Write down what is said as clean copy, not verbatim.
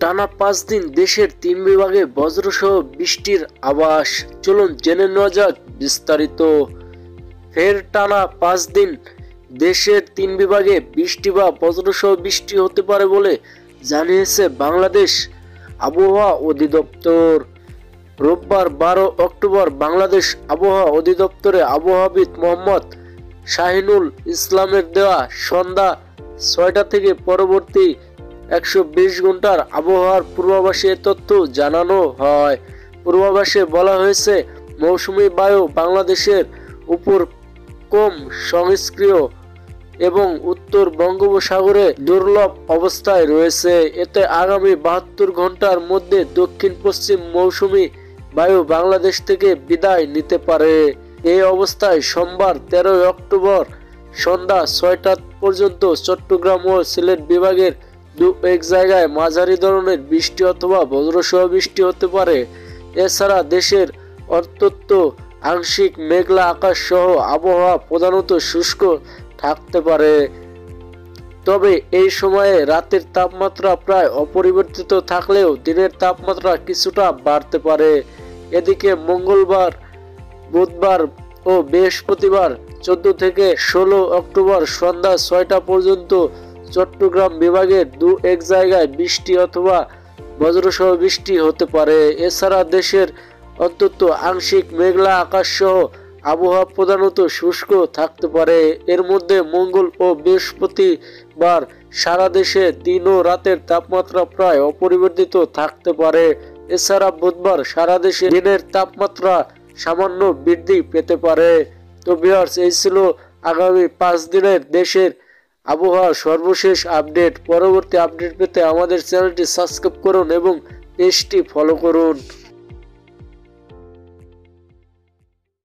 টানা 5 দিন দেশের 3 বিভাগে বজ্রসহ বৃষ্টির আভাস। চলুন জেনে নেওয়া যাক বিস্তারিত। ফের টানা 5 দিন দেশের 3 বিভাগে বৃষ্টি বা বজ্রসহ বৃষ্টি হতে পারে বলে জানিয়েছে বাংলাদেশ আবহাওয়া অধিদপ্তর। রোববার 12 অক্টোবর বাংলাদেশ আবহাওয়া অধিদপ্তরে আবহাওয়াবিদ মোহাম্মদ শাহিনুল ইসলামের দেওয়া সন্ধ্যা 6টা থেকে পরবর্তী 120 ঘন্টার আবহাওয়ার পূর্বাভাসে তথ্য জানানো হয়। পূর্বাভাসে বলা হয়েছে, মৌসুমী বায়ু বাংলাদেশের উপর কম সক্রিয় এবং উত্তর বঙ্গোপসাগরে দুর্বল অবস্থায় রয়েছে। এতে আগামী 72 ঘন্টার মধ্যে দক্ষিণ পশ্চিম মৌসুমী বায়ু বাংলাদেশ থেকে বিদায় নিতে পারে। এই অবস্থায় সোমবার 13 অক্টোবর সন্ধ্যা 6টা পর্যন্ত চট্টগ্রাম ও সিলেট বিভাগের এক জায়গায় মাঝারি ধরনের বৃষ্টি অথবা বজ্রসহ বৃষ্টি হতে পারে। এছাড়া দেশের অন্তত আংশিক মেঘলা আকাশ সহ আবহাওয়া প্রধানত শুষ্ক থাকতে পারে। তবে এই সময়ে রাতের তাপমাত্রা প্রায় অপরিবর্তিত থাকলেও দিনের তাপমাত্রা কিছুটা বাড়তে পারে। এদিকে মঙ্গলবার, বুধবার ও বৃহস্পতিবার 14 থেকে 16 অক্টোবর সন্ধ্যা 6টা পর্যন্ত চট্টগ্রাম বিভাগের এক জায়গায় বৃষ্টি অথবা বজ্রসহ বৃষ্টি হতে পারে। এছাড়া দেশের অন্তত আংশিক মেঘলা আকাশ সহ আবহাওয়া প্রধানত শুষ্ক থাকতে পারে। এর মধ্যে মঙ্গল ও বৃহস্পতিবার সারা দেশে দিন ও রাতের তাপমাত্রা প্রায় অপরিবর্তিত থাকতে পারে। এছাড়া বুধবার সারা দেশে দিনের তাপমাত্রা সামান্য বৃদ্ধি পেতে পারে। তো ভিউয়ার্স, এই ছিল আগামী 5 দিনের দেশের আবহাওয়ার সর্বশেষ আপডেট। পরবর্তী আপডেট পেতে আমাদের চ্যানেলটি সাবস্ক্রাইব করুন এবং পেজটি ফলো করুন।